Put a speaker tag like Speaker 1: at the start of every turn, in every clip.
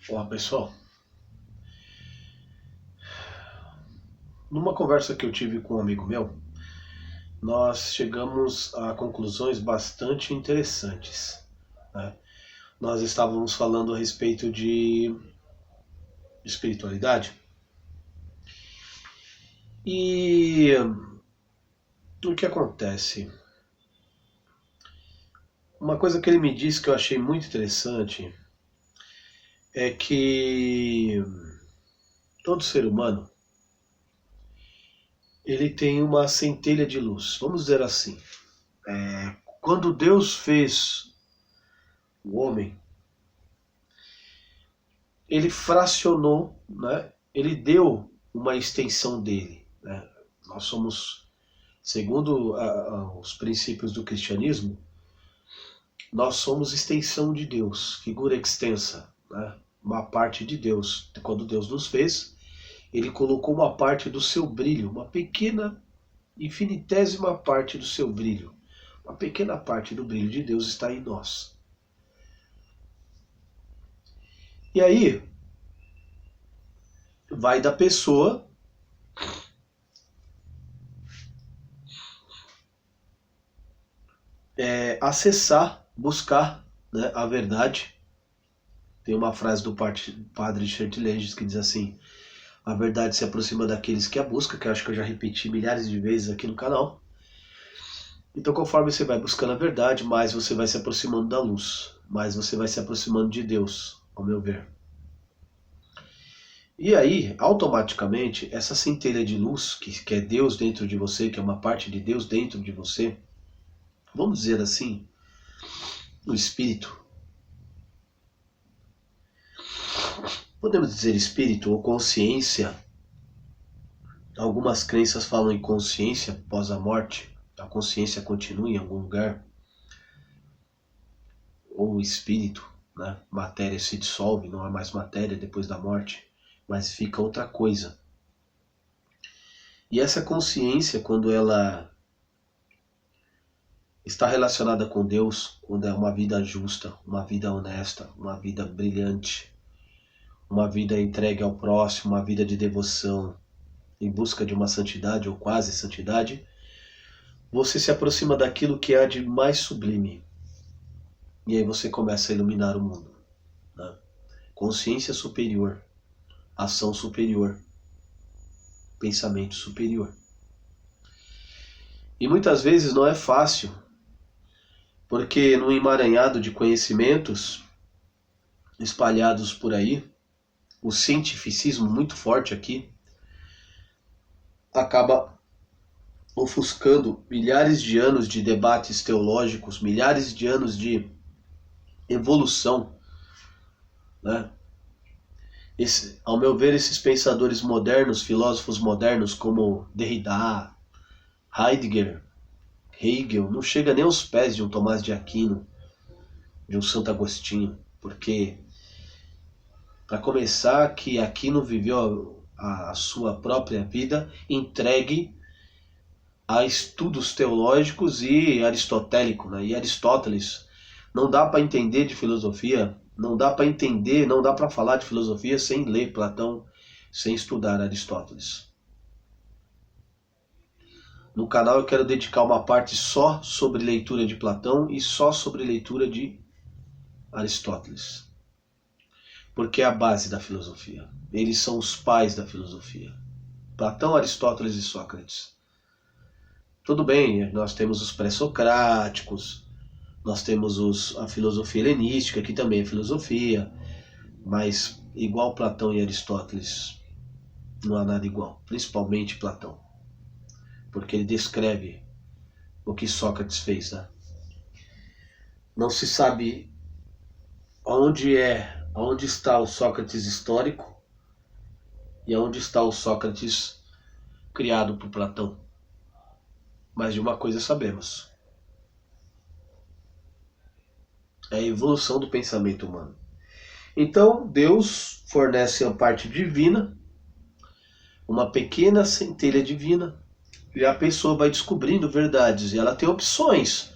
Speaker 1: Olá pessoal, numa conversa que eu tive com um amigo meu, nós chegamos a conclusões bastante interessantes, né? Nós estávamos falando a respeito de espiritualidade e o que acontece? Uma coisa que ele me disse que eu achei muito interessante é que todo ser humano ele tem uma centelha de luz, vamos dizer assim. Quando Deus fez o homem, ele fracionou, né? Ele deu uma extensão dele, né? Nós somos, segundo os princípios do cristianismo, nós somos extensão de Deus, figura extensa, né? Uma parte de Deus. Quando Deus nos fez, ele colocou uma parte do seu brilho, uma pequena, infinitésima parte do seu brilho. Uma pequena parte do brilho de Deus está em nós. E aí, vai da pessoa acessar, buscar, né, a verdade. Tem uma frase do padre Church que diz assim: a verdade se aproxima daqueles que a buscam, que eu acho que eu já repeti milhares de vezes aqui no canal. Então, conforme você vai buscando a verdade, mais você vai se aproximando da luz, mais você vai se aproximando de Deus, ao meu ver. E aí, automaticamente, essa centelha de luz, que é Deus dentro de você, que é uma parte de Deus dentro de você, vamos dizer assim, o espírito. Podemos dizer espírito ou consciência. Algumas crenças falam em consciência após a morte. A consciência continua em algum lugar. Ou espírito, né? Matéria se dissolve, não há mais matéria depois da morte, mas fica outra coisa. E essa consciência, quando ela está relacionada com Deus, quando é uma vida justa, uma vida honesta, uma vida brilhante, uma vida entregue ao próximo, uma vida de devoção, em busca de uma santidade ou quase santidade, você se aproxima daquilo que há de mais sublime. E aí você começa a iluminar o mundo, né? Consciência superior, ação superior, pensamento superior. E muitas vezes não é fácil, porque no emaranhado de conhecimentos espalhados por aí, o cientificismo muito forte aqui acaba ofuscando milhares de anos de debates teológicos, milhares de anos de evolução, né? Ao meu ver, esses pensadores modernos, filósofos modernos como Derrida, Heidegger, Hegel, não chega nem aos pés de um Tomás de Aquino, de um Santo Agostinho, porque, para começar, que Aquino viveu a sua própria vida entregue a estudos teológicos e aristotélico, né? E Aristóteles, não dá para entender de filosofia, não dá para entender, não dá para falar de filosofia sem ler Platão, sem estudar Aristóteles. No canal eu quero dedicar uma parte só sobre leitura de Platão e só sobre leitura de Aristóteles, porque é a base da filosofia. Eles são os pais da filosofia. Platão, Aristóteles e Sócrates. Tudo bem, nós temos os pré-socráticos, nós temos a filosofia helenística, que também é filosofia, mas igual Platão e Aristóteles, não há nada igual, principalmente Platão, porque ele descreve o que Sócrates fez, né? Não se sabe onde está o Sócrates histórico e onde está o Sócrates criado por Platão. Mas de uma coisa sabemos: é a evolução do pensamento humano. Então Deus fornece a parte divina, uma pequena centelha divina, e a pessoa vai descobrindo verdades, e ela tem opções.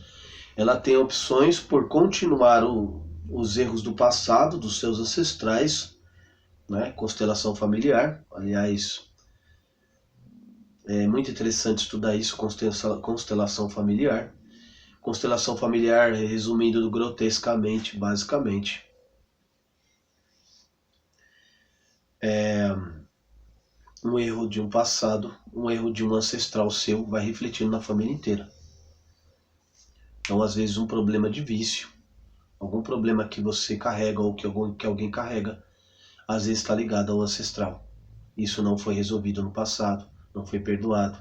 Speaker 1: Ela tem opções por continuar os erros do passado, dos seus ancestrais, né? Constelação familiar, aliás, é muito interessante estudar isso, constelação familiar. Constelação familiar, resumindo grotescamente, basicamente, é um erro de um passado, um erro de um ancestral seu, vai refletindo na família inteira. Então, às vezes, um problema de vício, algum problema que você carrega ou que alguém carrega, às vezes está ligado ao ancestral. Isso não foi resolvido no passado, não foi perdoado.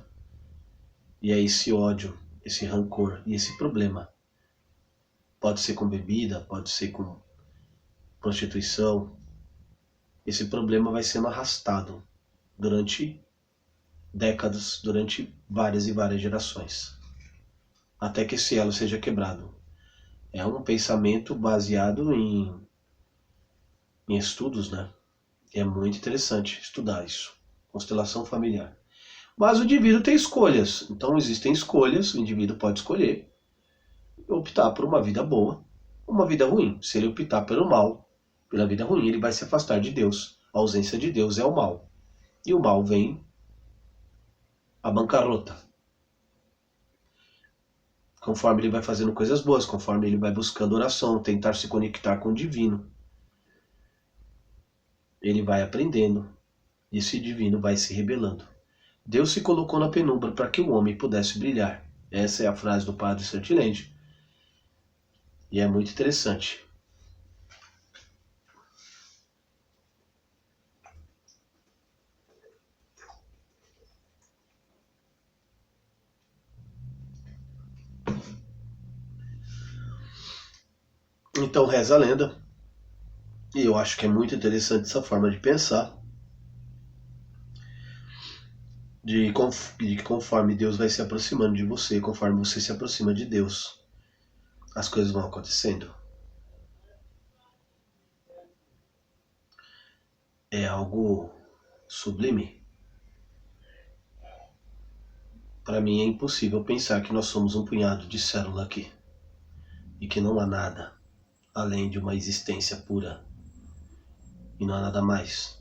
Speaker 1: E é esse ódio, esse rancor e esse problema. Pode ser com bebida, pode ser com prostituição. Esse problema vai sendo arrastado durante décadas, durante várias e várias gerações, até que esse elo seja quebrado. É um pensamento baseado em estudos, né? É muito interessante estudar isso. Constelação familiar. Mas o indivíduo tem escolhas. Então existem escolhas, o indivíduo pode escolher optar por uma vida boa, uma vida ruim. Se ele optar pelo mal, pela vida ruim, ele vai se afastar de Deus. A ausência de Deus é o mal. E o mal vem a bancarrota. Conforme ele vai fazendo coisas boas, conforme ele vai buscando oração, tentar se conectar com o divino, ele vai aprendendo. E esse divino vai se rebelando. Deus se colocou na penumbra para que o homem pudesse brilhar. Essa é a frase do padre Sertilende. E é muito interessante. Então reza a lenda. E eu acho que é muito interessante essa forma de pensar. De que conforme Deus vai se aproximando de você, conforme você se aproxima de Deus, as coisas vão acontecendo. É algo sublime. Para mim é impossível pensar que nós somos um punhado de célula aqui e que não há nada além de uma existência pura e não há nada mais.